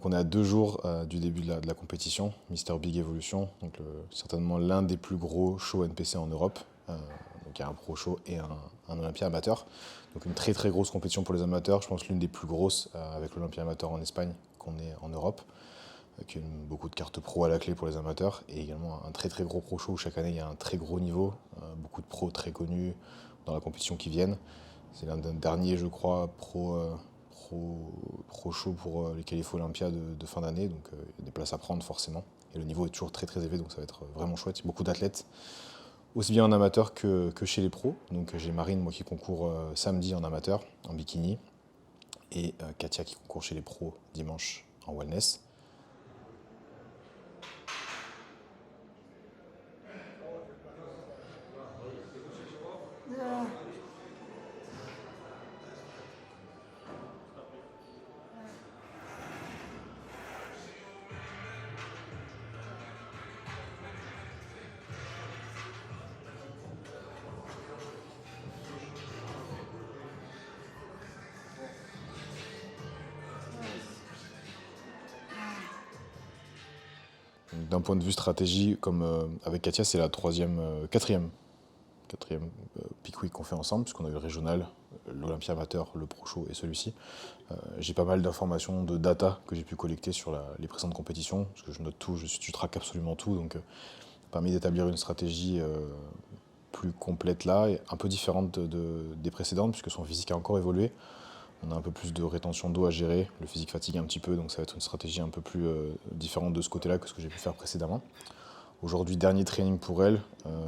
on est à 2 jours du début de la compétition, Mister Big Evolution, donc certainement l'un des plus gros shows NPC en Europe. Donc il y a un pro show et un Olympia amateur. Donc une très très grosse compétition pour les amateurs, je pense l'une des plus grosses avec l'Olympia amateur en Espagne qu'on ait en Europe, avec beaucoup de cartes pro à la clé pour les amateurs, et également un très très gros pro show où chaque année il y a un très gros niveau, beaucoup de pros très connus dans la compétition qui viennent. C'est l'un des derniers, je crois, pro show pour les qualifs Olympia de fin d'année, donc il y a des places à prendre forcément. Et le niveau est toujours très très élevé, donc ça va être vraiment chouette. Il y a beaucoup d'athlètes, aussi bien en amateur que chez les pros. Donc j'ai Marine, moi qui concourt samedi en amateur, en bikini, et Katia qui concourt chez les pros dimanche en wellness. D'un point de vue stratégie, comme avec Katia, c'est la quatrième Peak Week qu'on fait ensemble, puisqu'on a eu le régional, l'Olympia amateur, le Pro Show et celui-ci. J'ai pas mal d'informations, de data que j'ai pu collecter sur les précédentes compétitions, parce que je note tout, je traque absolument tout, donc ça m'a permis d'établir une stratégie plus complète là, et un peu différente des précédentes, puisque son physique a encore évolué. On a un peu plus de rétention d'eau à gérer, le physique fatigue un petit peu, donc ça va être une stratégie un peu plus différente de ce côté-là que ce que j'ai pu faire précédemment. Aujourd'hui, dernier training pour elle,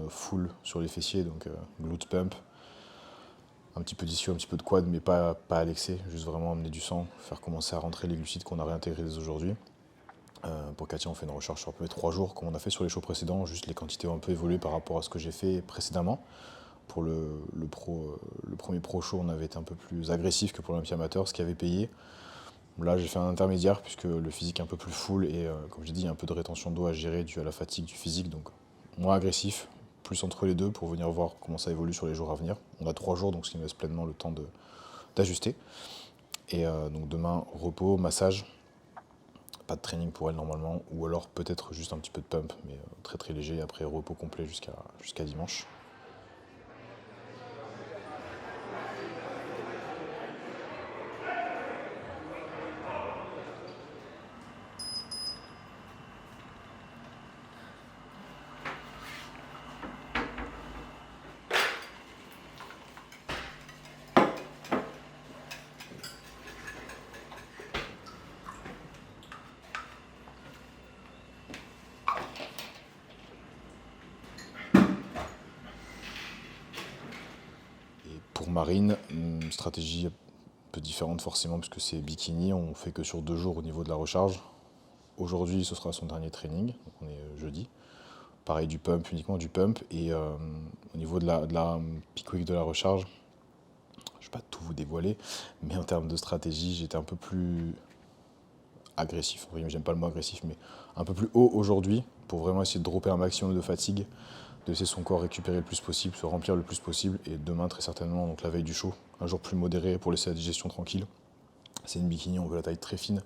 full sur les fessiers, donc glute pump, un petit peu d'ischio, un petit peu de quad, mais pas à l'excès, juste vraiment amener du sang, faire commencer à rentrer les glucides qu'on a réintégrés dès aujourd'hui. Pour Katia, on fait une recharge sur à peu près 3 jours, comme on a fait sur les shows précédents, juste les quantités ont un peu évolué par rapport à ce que j'ai fait précédemment. Pour le premier pro show, on avait été un peu plus agressif que pour l'Olympia amateur, ce qui avait payé. Là, j'ai fait un intermédiaire puisque le physique est un peu plus full et comme j'ai dit, il y a un peu de rétention d'eau à gérer dû à la fatigue du physique, donc moins agressif, plus entre les deux pour venir voir comment ça évolue sur les jours à venir. On a 3 jours, donc ce qui me laisse pleinement le temps d'ajuster. Et donc demain, repos, massage, pas de training pour elle normalement, ou alors peut-être juste un petit peu de pump, mais très très léger, après repos complet jusqu'à dimanche. Pour Marine, une stratégie un peu différente forcément puisque c'est bikini, on fait que sur 2 jours au niveau de la recharge. Aujourd'hui, ce sera son dernier training, donc on est jeudi. Pareil, du pump, uniquement du pump. Et au niveau de la peak week de la recharge, je ne vais pas tout vous dévoiler, mais en termes de stratégie, j'étais un peu plus agressif. J'aime pas le mot agressif, mais un peu plus haut aujourd'hui pour vraiment essayer de dropper un maximum de fatigue, de laisser son corps récupérer le plus possible, se remplir le plus possible. Et demain, très certainement, donc la veille du show, un jour plus modéré pour laisser la digestion tranquille. C'est une bikini, on veut la taille très fine,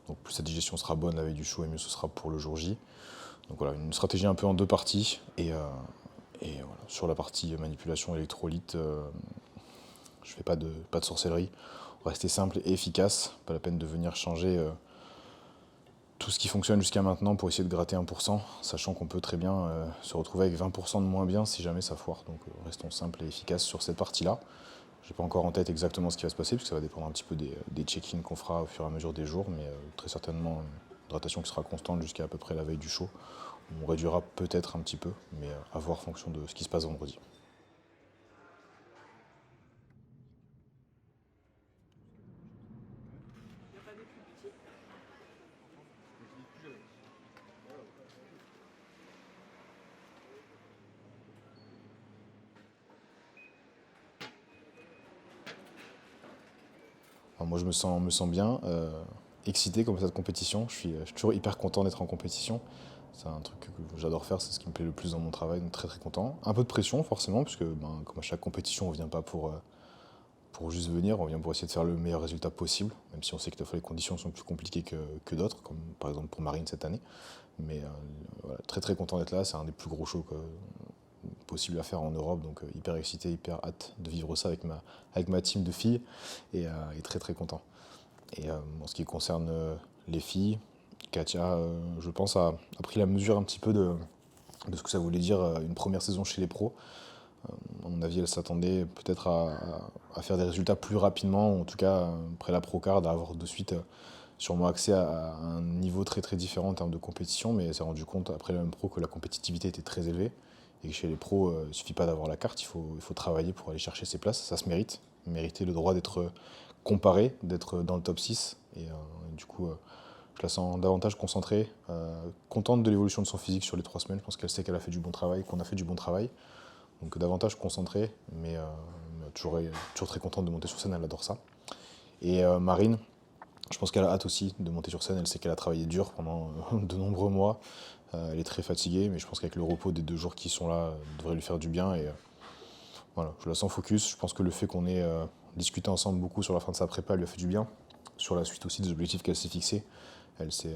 donc plus sa digestion sera bonne la veille du show et mieux ce sera pour le jour J. Donc voilà, une stratégie un peu en 2 parties. Et voilà, sur la partie manipulation électrolyte, je fais pas de sorcellerie. Rester simple et efficace, pas la peine de venir changer tout ce qui fonctionne jusqu'à maintenant pour essayer de gratter 1%, sachant qu'on peut très bien se retrouver avec 20% de moins bien si jamais ça foire. Donc restons simples et efficaces sur cette partie-là. J'ai pas encore en tête exactement ce qui va se passer, puisque ça va dépendre un petit peu des check-ins qu'on fera au fur et à mesure des jours, mais très certainement une hydratation qui sera constante jusqu'à à peu près la veille du show. On réduira peut-être un petit peu, mais à voir en fonction de ce qui se passe vendredi. Alors moi je me sens bien, excité comme cette compétition. Je suis toujours hyper content d'être en compétition. C'est un truc que j'adore faire, c'est ce qui me plaît le plus dans mon travail, donc très très content. Un peu de pression forcément, puisque comme à chaque compétition, on ne vient pas pour juste venir, on vient pour essayer de faire le meilleur résultat possible, même si on sait que des fois les conditions sont plus compliquées que d'autres, comme par exemple pour Marine cette année. Mais voilà, très très content d'être là, c'est un des plus gros shows possible à faire en Europe, donc hyper excité, hyper hâte de vivre ça avec ma team de filles, et très très content. Et en ce qui concerne les filles, Katia, je pense, a pris la mesure un petit peu de ce que ça voulait dire une première saison chez les pros. À mon avis, elle s'attendait peut-être à faire des résultats plus rapidement, en tout cas après la Procard, à avoir de suite sûrement accès à un niveau très très différent en termes de compétition, mais elle s'est rendu compte après le même pro que la compétitivité était très élevée et que chez les pros, il ne suffit pas d'avoir la carte, il faut travailler pour aller chercher ses places, ça se mérite. Mériter le droit d'être comparé, d'être dans le top 6, et du coup je la sens davantage concentrée, contente de l'évolution de son physique sur les 3 semaines, je pense qu'elle sait qu'elle a fait du bon travail, qu'on a fait du bon travail. Donc davantage concentrée, mais toujours très contente de monter sur scène, elle adore ça. Et Marine, je pense qu'elle a hâte aussi de monter sur scène, elle sait qu'elle a travaillé dur pendant de nombreux mois, elle est très fatiguée, mais je pense qu'avec le repos des 2 jours qui sont là, devrait lui faire du bien. Et voilà, je la sens focus, je pense que le fait qu'on ait discuté ensemble beaucoup sur la fin de sa prépa lui a fait du bien, sur la suite aussi des objectifs qu'elle s'est fixés. Elle s'est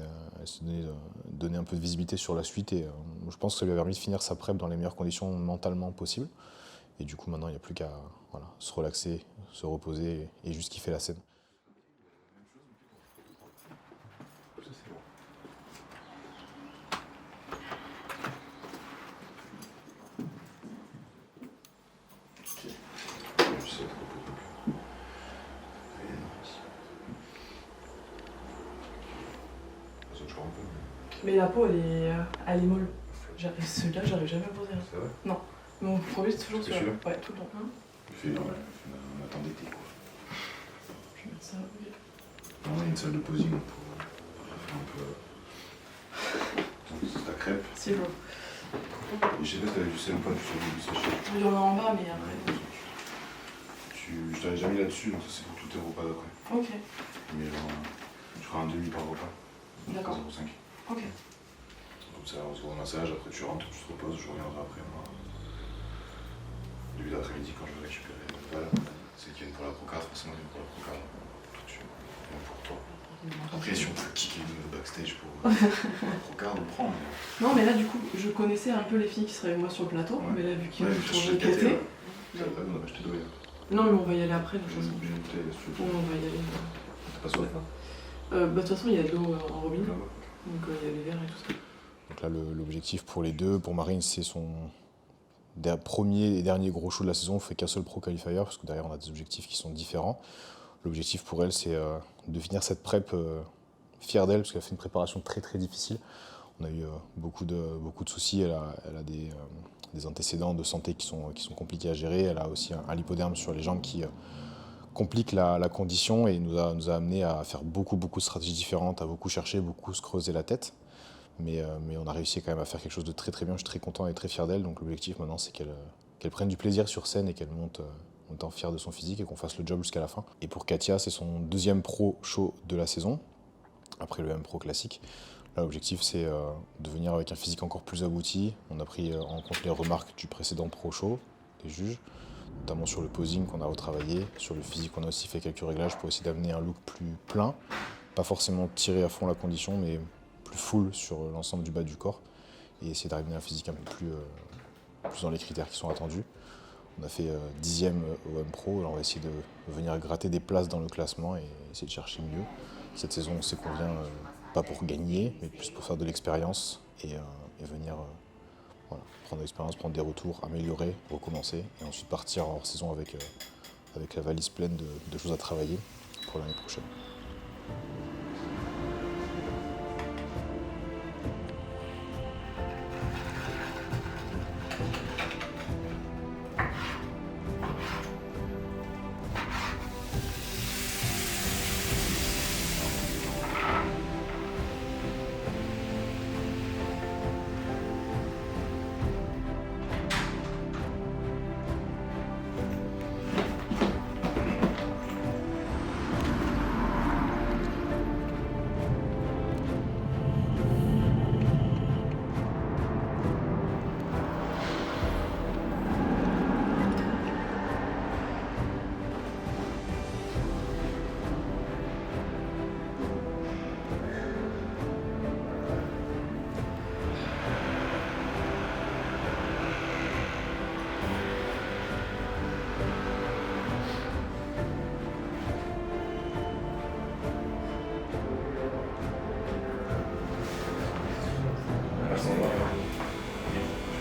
donné un peu de visibilité sur la suite, et je pense que ça lui a permis de finir sa prep dans les meilleures conditions mentalement possibles. Et du coup, maintenant, il n'y a plus qu'à se relaxer, se reposer et juste kiffer la scène. Mais la peau, elle est molle. Celui-là, j'arrive jamais à poser. C'est vrai? Non. Mon premier, c'est toujours celui-là. Celui-là? Ouais, tout le temps. On attend d'été, quoi. Je vais mettre ça, oui. On a une salle de posing pour faire un peu. C'est ta crêpe. C'est bon. Et je sais pas si t'avais du sel ou pas, tu sais du sachet. Il y en a en bas, mais après. Je t'avais déjà mis là-dessus, donc ça c'est pour tous tes repas d'après. Ok. Mais tu feras un demi par repas. D'accord. 0,5. Ok. Comme ça, on se voit au massage, après tu rentres, tu te reposes, je reviendrai après moi. Début d'après-midi quand je vais récupérer. Voilà. C'est qu'il y a une pour la Procard, forcément il y a une pour la Procard. Même pour toi. Après, si on peut kicker le backstage pour la Procard, on prend. Mais... Non, mais là, du coup, je connaissais un peu les filles qui seraient avec moi sur le plateau, Ouais. mais là, vu qu'ils Ouais, ont changé de je t'ai caté. on a acheté 2 là. Non, mais on va y aller après, de toute façon. J'ai une bouteille là, si tu veux. On va y aller. T'as pas soif? De toute façon, il y a de l'eau en robinet, Là-bas. donc il y a les verres et tout ça. Donc là, l'objectif pour les deux, pour Marine, c'est son premier et dernier gros show de la saison. On ne fait qu'un seul pro qualifier, parce que derrière, on a des objectifs qui sont différents. L'objectif pour elle, c'est de finir cette prep fière d'elle, parce qu'elle a fait une préparation très très difficile. On a eu beaucoup de soucis, elle a des antécédents de santé qui sont compliqués à gérer. Elle a aussi un lipoderme sur les jambes qui complique la condition, et nous a amené à faire beaucoup de stratégies différentes, à beaucoup chercher, beaucoup se creuser la tête. Mais on a réussi quand même à faire quelque chose de très très bien. Je suis très content et très fier d'elle. Donc l'objectif maintenant, c'est qu'elle prenne du plaisir sur scène et qu'elle monte en étant fière de son physique et qu'on fasse le job jusqu'à la fin. Et pour Katia, c'est son deuxième pro show de la saison, après le M Pro classique. Là, l'objectif, c'est de venir avec un physique encore plus abouti. On a pris en compte les remarques du précédent pro show des juges, notamment sur le posing qu'on a retravaillé, sur le physique on a aussi fait quelques réglages pour essayer d'amener un look plus plein, pas forcément tirer à fond la condition, mais plus full sur l'ensemble du bas du corps, et essayer d'amener un physique un peu plus dans les critères qui sont attendus. On a fait 10e au M Pro, alors on va essayer de venir gratter des places dans le classement et essayer de chercher mieux. Cette saison, on sait qu'on vient pas pour gagner, mais plus pour faire de l'expérience et venir prendre de l'expérience, prendre des retours, améliorer, recommencer, et ensuite partir en hors-saison avec la valise pleine de choses à travailler pour l'année prochaine.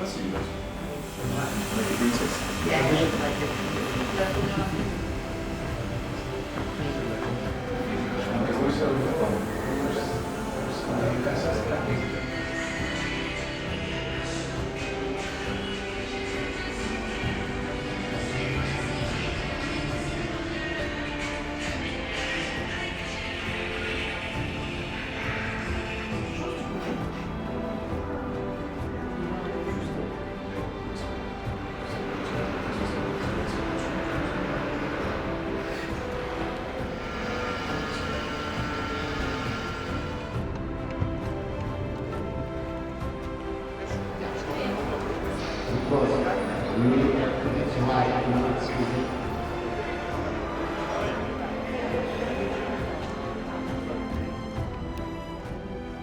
si, là. Like a princess. Yeah, like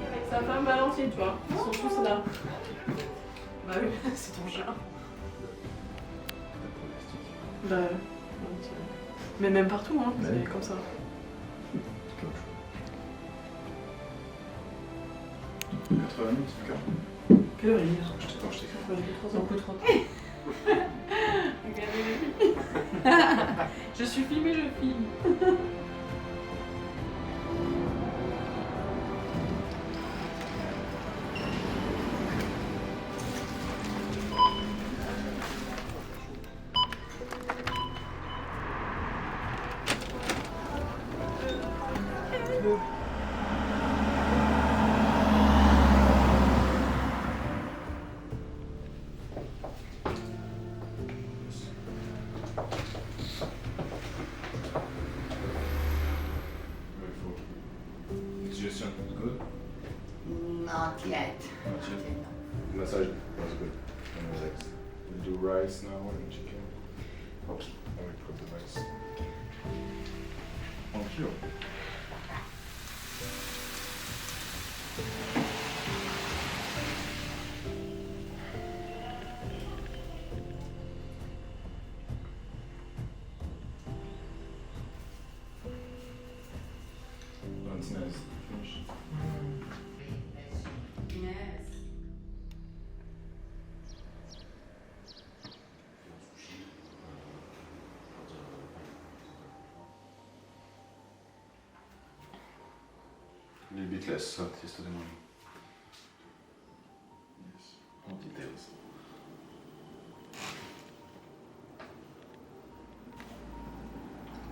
Avec sa femme Valentine, tu vois. Ils sont tous là. Bah oui, c'est ton chat. Bah ouais. Mais même partout, hein, Ouais. c'est comme ça. C'est 80 minutes, c'est le cas. Quelle heure il est Quand je t'ai fait. Ouais, il est 3 ans. Beaucoup trop. Regardez les filles. Je suis filmée, je filme. Digestion good? not yet. Not yet. Massage was good. And relaxed. We'll do rice now and chicken. Okay. And we put the rice. 1 kilo. Valentina is finished. Yes. A little bit less salt yesterday morning. Yes, all details.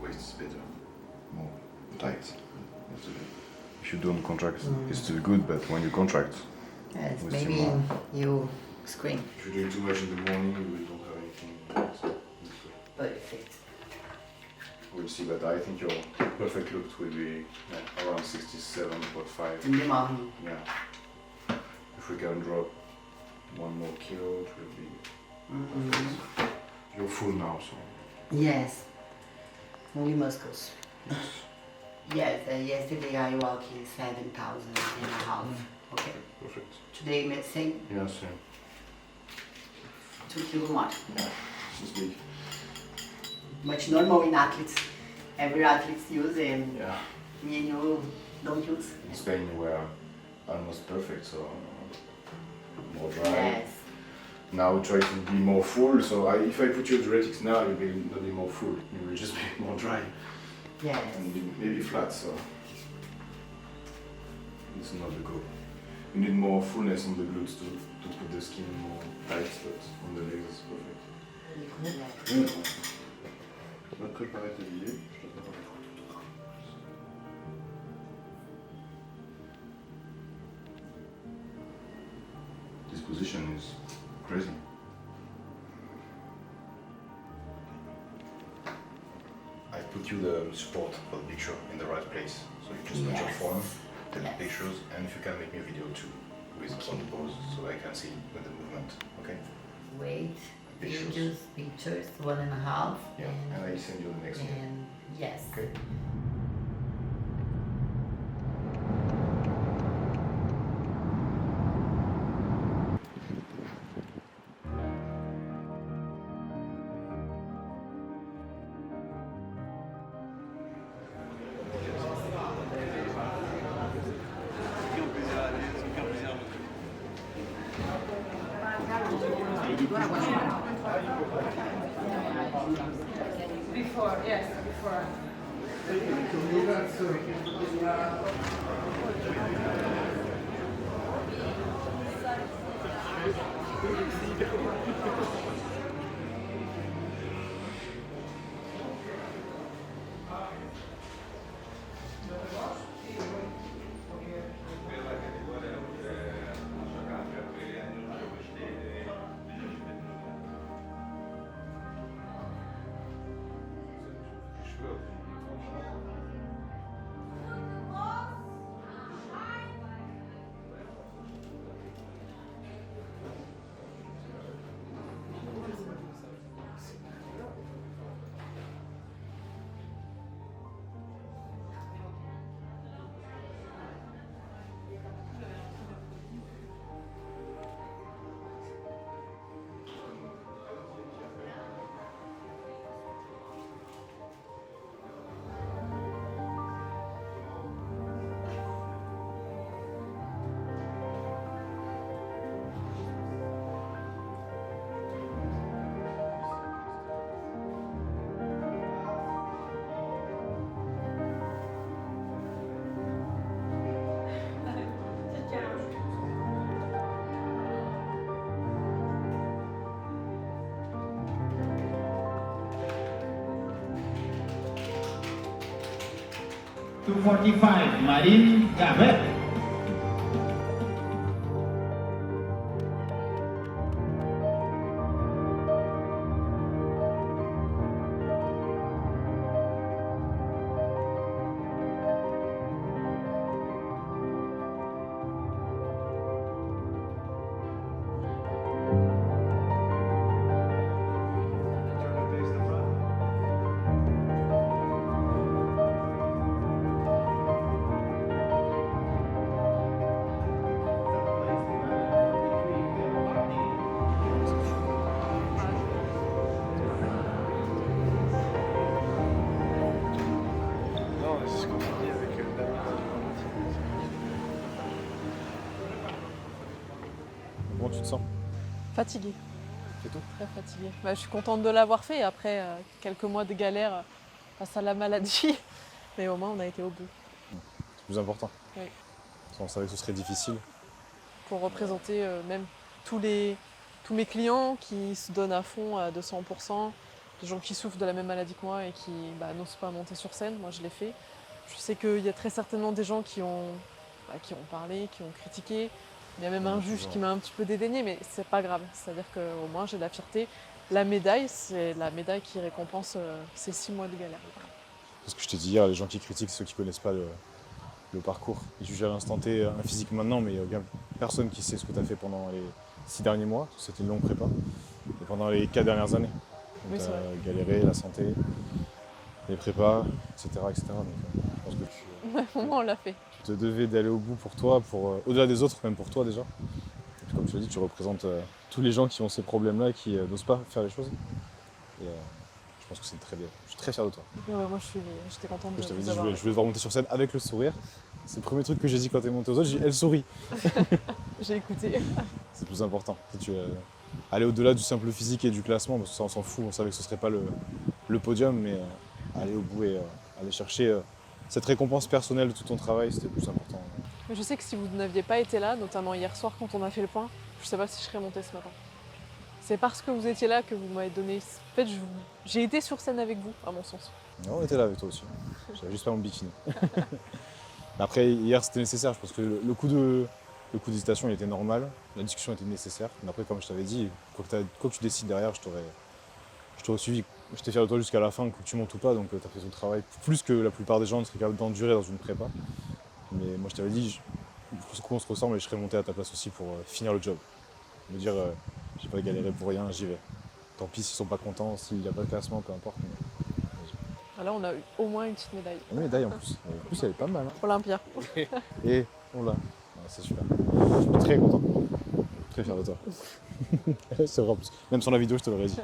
Waist is better, more tight. Yesterday. If you don't contract, it's still good, but when you contract, Yes, With maybe your you scream. if you drink too much in the morning, you don't have anything. So, Perfect. we'll see, but I think your perfect look will be around 67.5. In the morning. Yeah. If we can drop 1 more kilo, it will be Mhm. perfect. You're full now, so. Yes. Only muscles. Yes, yesterday I walked 7,000 and a half. Okay. Perfect. Today, let's say Yeah, same. 2 kilo more. Yeah, this is big. Much normal in athletes. Every athlete use and Yeah. me and you don't use. In Spain, we're almost perfect, so more dry. Yes. Now try to be more full. So if I put you diuretics now, you'll be not be more full. You will just be more dry Yes. and maybe flat. So it's not the goal. You need more fullness on the glutes to put the skin more tight, but on the legs it's perfect. Yes. Je vais te préparer tes billets. Je te prépare les photos. This position is crazy. I put you the support for the picture in the right place. So you just put your Yes. phone, take Yes. the pictures, and if you can make me a video too with on the pose so I can see with the movement. Okay? Wait. Pictures. Videos, pictures, 1.5. Yeah. And I send you the next one. And yes. Okay. Aucun plaisir. Before, yes, before. .245 Marine Gavet. Non, c'est ce qu'on a dit avec Comment tu te sens? Fatiguée, C'est tout? très fatiguée. Bah, je suis contente de l'avoir fait après quelques mois de galère face à la maladie. Mais au moins, on a été au bout. C'est plus important. Oui. On savait que ce serait difficile. Pour représenter même tous mes clients qui se donnent à fond à 200%, des gens qui souffrent de la même maladie que moi et qui n'osent pas monter sur scène. Moi, je l'ai fait. Je sais qu'il y a très certainement des gens qui ont parlé, qui ont critiqué. Il y a même un juge qui m'a un petit peu dédaigné, mais c'est pas grave. C'est-à-dire qu'au moins, j'ai la fierté. La médaille, c'est la médaille qui récompense ces 6 mois de galère. C'est ce que je t'ai dit hier, les gens qui critiquent, c'est ceux qui connaissent pas le parcours. Ils jugent à l'instant T un physique maintenant, mais il n'y a personne qui sait ce que tu as fait pendant les 6 derniers mois. C'était une longue prépa. Et pendant les 4 dernières années. Oui, Tu c'est vrai. as galéré, la santé, les prépas, etc. etc. Donc, je pense que Au moins, on l'a fait. tu te devais d'aller au bout pour toi, au-delà des autres, même pour toi déjà. Et puis, comme tu l'as dit, tu représentes tous les gens qui ont ces problèmes-là et qui n'osent pas faire les choses. Et je pense que c'est très bien. Je suis très fier de toi. Mais ouais, moi, j'étais contente de Je t'avais vous dit, avoir. je voulais te voir monter sur scène avec le sourire. C'est le premier truc que j'ai dit quand t'es monté aux autres, j'ai dit, elle sourit. J'ai écouté. C'est le plus important. Aller au-delà du simple physique et du classement, parce que ça on s'en fout, on savait que ce serait pas le podium, mais aller au bout et aller chercher cette récompense personnelle de tout ton travail, c'était le plus important. Mais je sais que si vous n'aviez pas été là, notamment hier soir quand on a fait le point, je ne sais pas si je serais montée ce matin. C'est parce que vous étiez là que vous m'avez donné. En fait, j'ai été sur scène avec vous, à mon sens. Non, on était là avec toi aussi. J'avais juste pas mon bikini. Mais après, hier, c'était nécessaire. Je pense que le coup d'hésitation, il était normal. La discussion était nécessaire. Mais après, comme je t'avais dit, quoi que tu décides derrière, je t'aurais suivi. J'étais fier de toi jusqu'à la fin, que tu montes ou pas. Donc, tu as fait ton travail plus que la plupart des gens ne seraient capables d'endurer dans une prépa. Mais moi, je t'avais dit, on se ressemble et je serais monté à ta place aussi pour finir le job. Me dire, j'ai pas galéré pour rien, j'y vais. Tant pis s'ils sont pas contents, s'il n'y a pas de classement, peu importe. Là, on a eu au moins une petite médaille. Une médaille en plus. En plus, elle est pas mal. Hein. Olympia. Et on l'a. Ouais, c'est super. Je suis très content. Très fier de toi. C'est vrai en plus. Même sans la vidéo, je te l'aurais dit.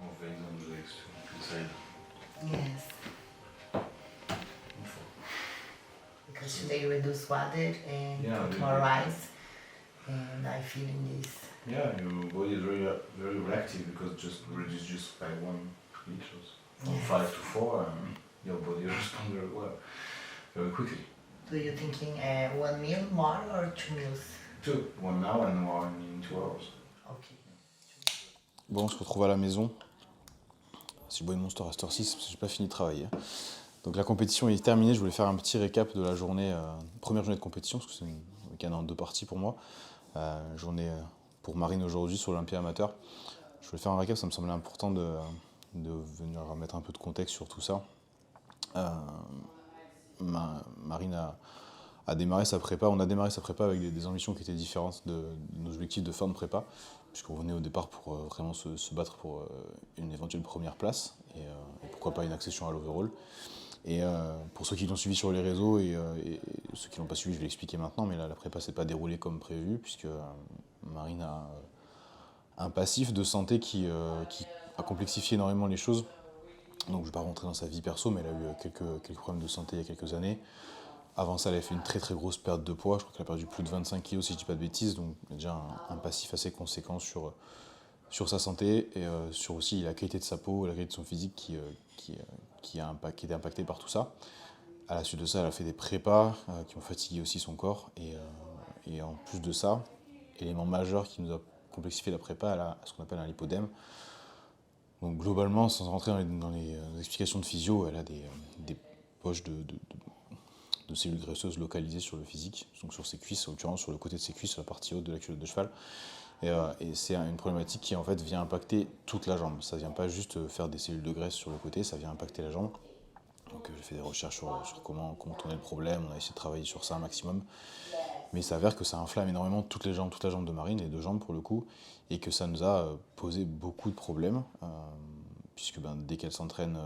On fait une inside. Yes. Because today you reduce water and Yeah, put we- more rice, and I feel in this. Yeah, your body is very reactive because just reduce just by 1 liters. From Yes. 5 to 4, your body responds very well, very quickly. Do you thinking 1 meal more or 2 meals? 2, 1 now and 1 in 2 hours. Okay. Bon, on se retrouve à la maison. Si je bois une Monster à cette heure-ci, c'est parce que j'ai pas fini de travailler. Donc la compétition est terminée, je voulais faire un petit récap de la journée, première journée de compétition, parce que c'est une week-end en 2 parties pour moi. Journée pour Marine aujourd'hui sur l'Olympia amateur. Je voulais faire un récap, ça me semblait important de venir mettre un peu de contexte sur tout ça. Marine a démarré sa prépa, on a démarré sa prépa avec des ambitions qui étaient différentes de nos objectifs de fin de prépa, puisqu'on venait au départ pour vraiment se battre pour une éventuelle première place, et pourquoi pas une accession à l'overall. Et pour ceux qui l'ont suivi sur les réseaux et ceux qui l'ont pas suivi, je vais l'expliquer maintenant, mais là, la prépa s'est pas déroulée comme prévu, puisque Marine a un passif de santé qui a complexifié énormément les choses. Donc je ne vais pas rentrer dans sa vie perso, mais elle a eu quelques problèmes de santé il y a quelques années. Avant ça, elle avait fait une très très grosse perte de poids, je crois qu'elle a perdu plus de 25 kilos si je ne dis pas de bêtises, donc il y a déjà un passif assez conséquent sur sa santé et sur aussi la qualité de sa peau, la qualité de son physique qui était impactée par tout ça. À la suite de ça, elle a fait des prépas qui ont fatigué aussi son corps et en plus de ça, élément majeur qui nous a complexifié la prépa, elle a ce qu'on appelle un lipodème. Donc globalement, sans rentrer dans les explications de physio, elle a des poches de cellules graisseuses localisées sur le physique, donc sur ses cuisses, en l'occurrence sur le côté de ses cuisses, sur la partie haute de la culotte de cheval. Et c'est une problématique qui en fait vient impacter toute la jambe. Ça ne vient pas juste faire des cellules de graisse sur le côté, ça vient impacter la jambe. Donc j'ai fait des recherches sur comment tourner le problème, on a essayé de travailler sur ça un maximum. Mais il s'avère que ça inflamme énormément toute la jambe de Marine, les 2 jambes pour le coup, et que ça nous a posé beaucoup de problèmes, puisque dès qu'elle s'entraîne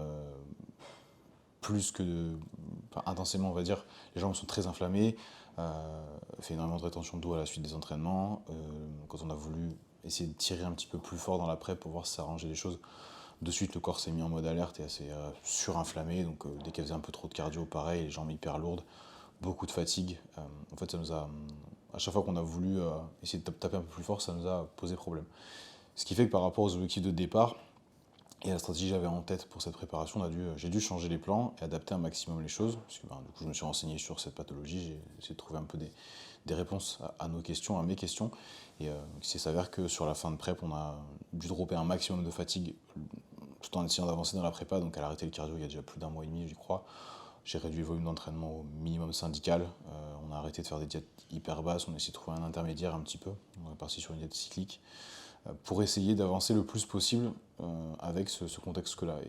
intensément, on va dire, les jambes sont très inflammées, fait énormément de rétention d'eau à la suite des entraînements. Quand on a voulu essayer de tirer un petit peu plus fort dans la prep pour voir si ça arrangeait les choses, de suite le corps s'est mis en mode alerte et assez surinflammé, donc dès qu'elle faisait un peu trop de cardio, pareil, les jambes hyper lourdes, beaucoup de fatigue. En fait, ça nous a, à chaque fois qu'on a voulu essayer de taper un peu plus fort, ça nous a posé problème. Ce qui fait que par rapport aux objectifs de départ et à la stratégie que j'avais en tête pour cette préparation, j'ai dû changer les plans et adapter un maximum les choses, puisque du coup, je me suis renseigné sur cette pathologie, j'ai essayé de trouver un peu des réponses à nos questions, à mes questions, et il s'avère que sur la fin de prep, on a dû dropper un maximum de fatigue tout en essayant d'avancer dans la prépa, donc elle a arrêté le cardio il y a déjà plus d'1 mois et demi, je crois. J'ai réduit le volume d'entraînement au minimum syndical, on a arrêté de faire des diètes hyper basses, on a essayé de trouver un intermédiaire un petit peu, on est parti sur une diète cyclique, pour essayer d'avancer le plus possible avec ce contexte-là,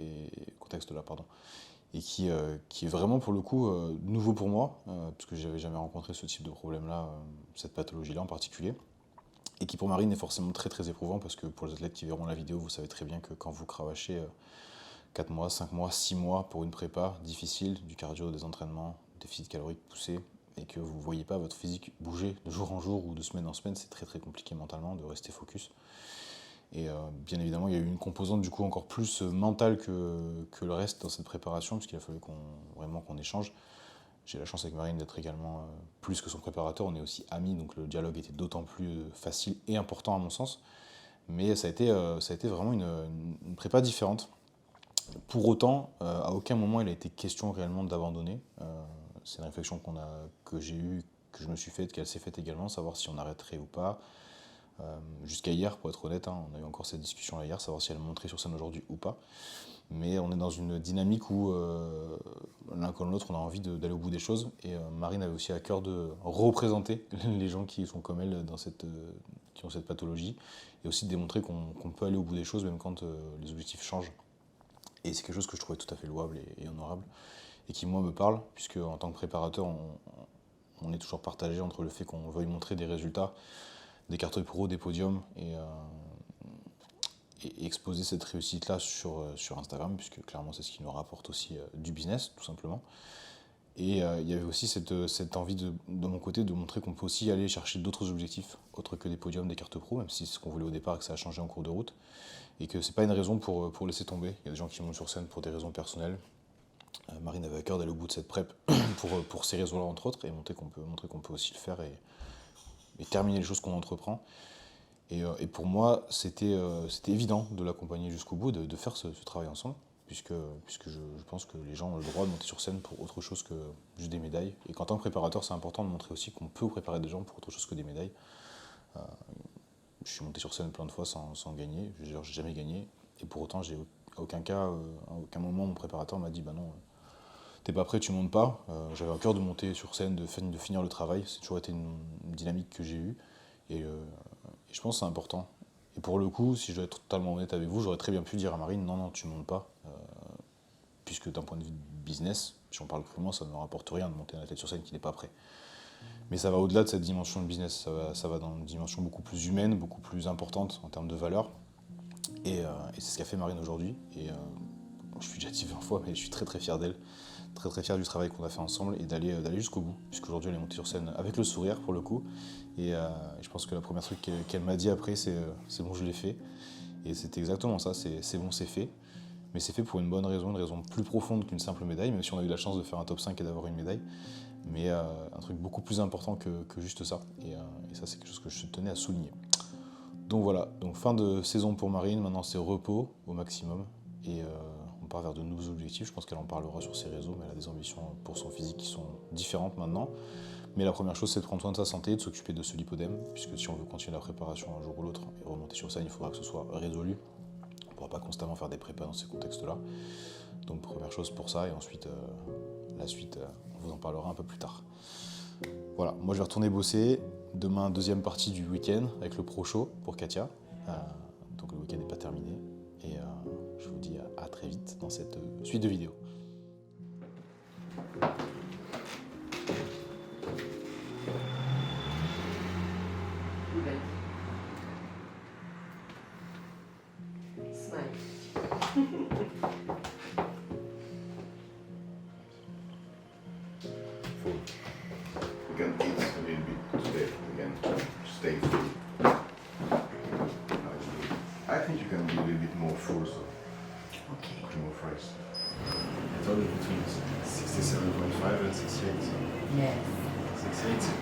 et qui est vraiment pour le coup nouveau pour moi, parce que je n'avais jamais rencontré ce type de problème-là, cette pathologie-là en particulier, et qui pour Marine est forcément très très éprouvant, parce que pour les athlètes qui verront la vidéo, vous savez très bien que quand vous cravachez 4 mois, 5 mois, 6 mois pour une prépa difficile, du cardio, des entraînements, déficit calorique poussé, et que vous ne voyez pas votre physique bouger de jour en jour ou de semaine en semaine, c'est très très compliqué mentalement de rester focus. Et bien évidemment, il y a eu une composante du coup encore plus mentale que le reste dans cette préparation, puisqu'il a fallu qu'on échange. J'ai la chance avec Marine d'être également plus que son préparateur, on est aussi amis, donc le dialogue était d'autant plus facile et important à mon sens. Mais ça a été vraiment une prépa différente. Pour autant, à aucun moment il a été question réellement d'abandonner. C'est une réflexion que j'ai eue, que je me suis faite, qu'elle s'est faite également, savoir si on arrêterait ou pas. Jusqu'à hier, pour être honnête, on a eu encore cette discussion là hier, savoir si elle montrait sur scène aujourd'hui ou pas. Mais on est dans une dynamique où l'un comme l'autre, on a envie d'aller au bout des choses. Et Marine avait aussi à cœur de représenter les gens qui sont comme elle, qui ont cette pathologie, et aussi de démontrer qu'on peut aller au bout des choses même quand les objectifs changent. Et c'est quelque chose que je trouvais tout à fait louable et honorable, et qui moi me parle, puisque en tant que préparateur, on est toujours partagé entre le fait qu'on veuille montrer des résultats, des cartons pro, des podiums, et exposer cette réussite-là sur Instagram, puisque clairement c'est ce qui nous rapporte aussi du business, tout simplement. Et il y avait aussi cette envie de mon côté de montrer qu'on peut aussi aller chercher d'autres objectifs, autres que des podiums, des cartes pro, même si c'est ce qu'on voulait au départ et que ça a changé en cours de route. Et que c'est pas une raison pour laisser tomber. Il y a des gens qui montent sur scène pour des raisons personnelles. Marine avait à cœur d'aller au bout de cette prep pour ces raisons-là, entre autres, et montrer qu'on peut aussi le faire et terminer les choses qu'on entreprend. Et pour moi, c'était évident de l'accompagner jusqu'au bout, de faire ce travail ensemble, puisque je pense que les gens ont le droit de monter sur scène pour autre chose que juste des médailles. Et qu'en tant que préparateur, c'est important de montrer aussi qu'on peut préparer des gens pour autre chose que des médailles. Je suis monté sur scène plein de fois sans gagner, j'ai jamais gagné. Et pour autant, à aucun moment, mon préparateur m'a dit bah non, t'es pas prêt, tu montes pas. J'avais à cœur de monter sur scène, de finir le travail. C'est toujours été une dynamique que j'ai eue. Et je pense que c'est important. Et pour le coup, si je dois être totalement honnête avec vous, j'aurais très bien pu dire à Marine non, tu montes pas. Puisque d'un point de vue business, si on parle crûment, ça ne me rapporte rien de monter un athlète sur scène qui n'est pas prêt. Mais ça va au-delà de cette dimension de business, ça va dans une dimension beaucoup plus humaine, beaucoup plus importante en termes de valeur. Et c'est ce qu'a fait Marine aujourd'hui. Et je suis déjà dit 20 fois, mais je suis très très fier d'elle, très très fier du travail qu'on a fait ensemble et d'aller jusqu'au bout. Puisqu'aujourd'hui elle est montée sur scène avec le sourire pour le coup. Et je pense que la première truc qu'elle m'a dit après, c'est bon, je l'ai fait. Et c'était exactement ça, c'est bon, c'est fait. Mais c'est fait pour une bonne raison, une raison plus profonde qu'une simple médaille, même si on a eu la chance de faire un top 5 et d'avoir une médaille. Mais un truc beaucoup plus important que juste ça. Et ça, c'est quelque chose que je tenais à souligner. Donc voilà, donc fin de saison pour Marine, maintenant c'est repos au maximum. Et on part vers de nouveaux objectifs, je pense qu'elle en parlera sur ses réseaux, mais elle a des ambitions pour son physique qui sont différentes maintenant. Mais la première chose, c'est de prendre soin de sa santé, de s'occuper de ce lipodème, puisque si on veut continuer la préparation un jour ou l'autre et remonter sur scène, il faudra que ce soit résolu. On ne pourra pas constamment faire des prépas dans ces contextes-là. Donc première chose pour ça, et ensuite la suite, on vous en parlera un peu plus tard. Voilà, moi je vais retourner bosser. Demain, deuxième partie du week-end avec le Pro Show pour Katia. Donc le week-end n'est pas terminé. Et je vous dis à très vite dans cette suite de vidéos. Smile. Full. You can eat a little bit today again. Stay full. I think you can be a little bit more full, so Okay. more fries. I told you between 67.5 and 68. So Yes. 68.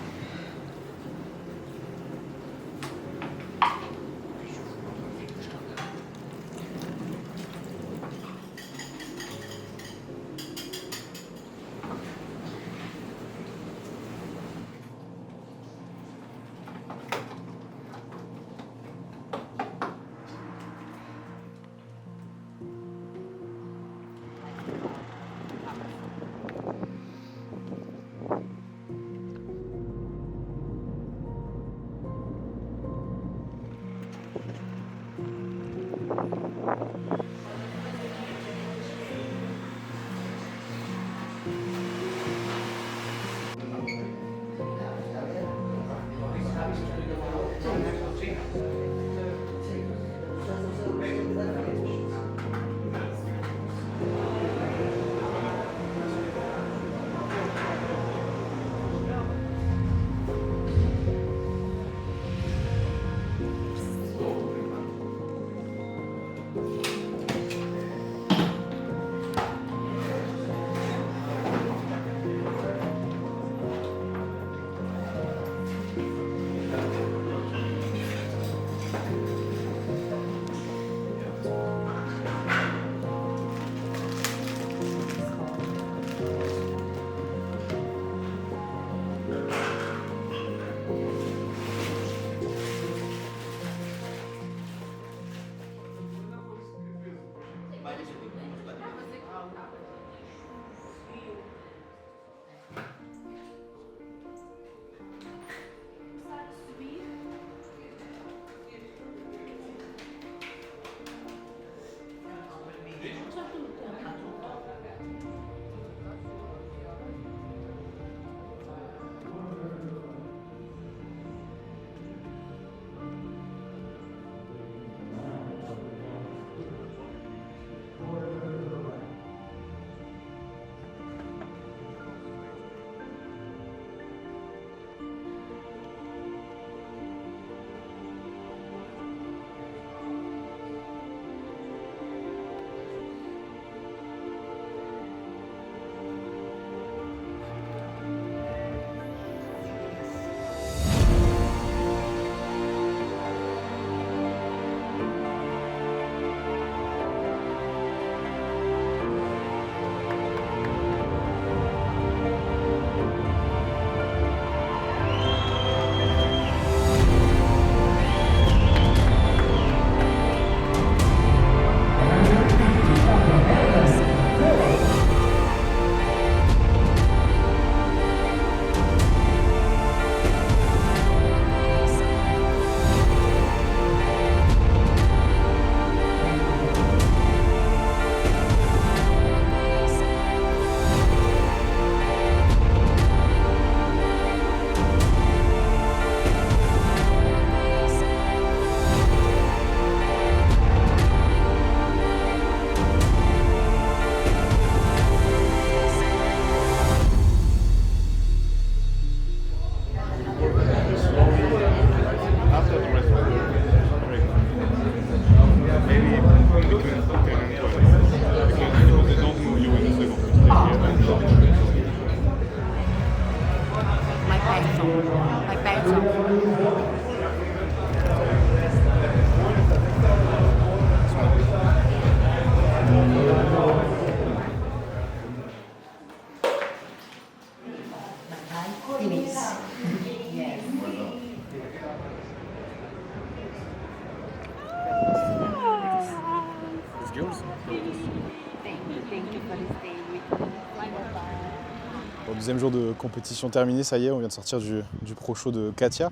Bon, deuxième jour de compétition terminé, ça y est, on vient de sortir du Pro Show de Katia.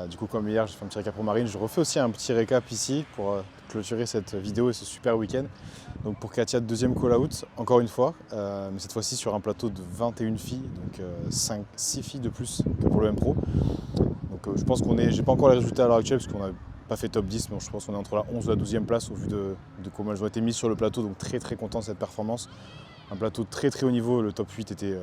Du coup, comme hier, j'ai fait un petit récap pour Marine, je refais aussi un petit récap ici pour clôturer cette vidéo et ce super week-end. Donc pour Katia, deuxième call-out, encore une fois, mais cette fois-ci sur un plateau de 21 filles, donc 6 filles de plus que pour le M-Pro. Donc je pense qu'on est, j'ai pas encore les résultats à l'heure actuelle parce qu'on n'a pas fait top 10, mais je pense qu'on est entre la 11 et la 12e place au vu de comment elles ont été mises sur le plateau, donc très très content de cette performance. Un plateau très très haut niveau, le top 8 était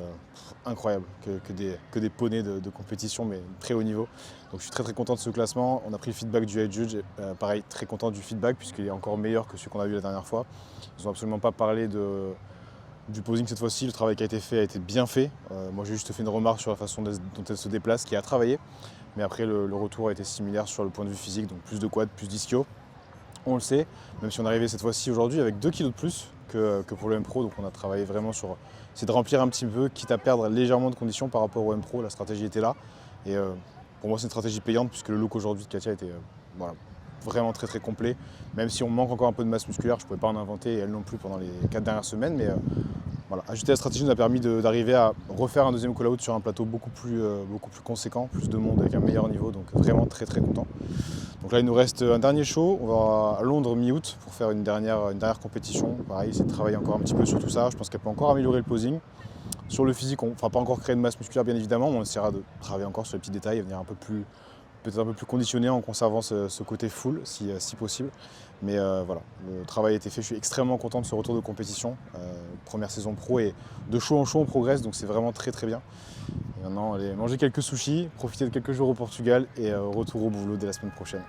incroyable, que des poneys de compétition, mais très haut niveau. Donc je suis très très content de ce classement. On a pris le feedback du head judge, pareil, très content du feedback puisqu'il est encore meilleur que celui qu'on a vu la dernière fois. Ils n'ont absolument pas parlé du posing cette fois-ci, le travail qui a été fait a été bien fait. Moi j'ai juste fait une remarque sur la façon dont elle se déplace, qui a travaillé. Mais après le retour a été similaire sur le point de vue physique, donc plus de quad, plus d'ischio. On le sait, même si on est arrivé cette fois-ci aujourd'hui avec 2 kg de plus que pour le M-Pro, donc on a travaillé vraiment sur essayer de remplir un petit peu, quitte à perdre légèrement de conditions par rapport au M-Pro, la stratégie était là. Et pour moi c'est une stratégie payante puisque le look aujourd'hui de Katia était vraiment très très complet. Même si on manque encore un peu de masse musculaire, je ne pouvais pas en inventer et elle non plus pendant les 4 dernières semaines. Mais voilà, ajouter la stratégie nous a permis d'arriver à refaire un deuxième call-out sur un plateau beaucoup plus conséquent, plus de monde avec un meilleur niveau, donc vraiment très très content. Donc là il nous reste un dernier show, on va à Londres mi-août pour faire une dernière compétition. Pareil, essayer de travailler encore un petit peu sur tout ça, je pense qu'elle peut encore améliorer le posing. Sur le physique, on ne fera pas encore créer de masse musculaire bien évidemment, mais on essaiera de travailler encore sur les petits détails et venir peut-être un peu plus conditionné en conservant ce côté full si possible. Mais voilà, le travail a été fait, je suis extrêmement content de ce retour de compétition. Première saison pro et de show en show on progresse, donc c'est vraiment très très bien. Et maintenant, aller manger quelques sushis, profiter de quelques jours au Portugal et retour au boulot dès la semaine prochaine.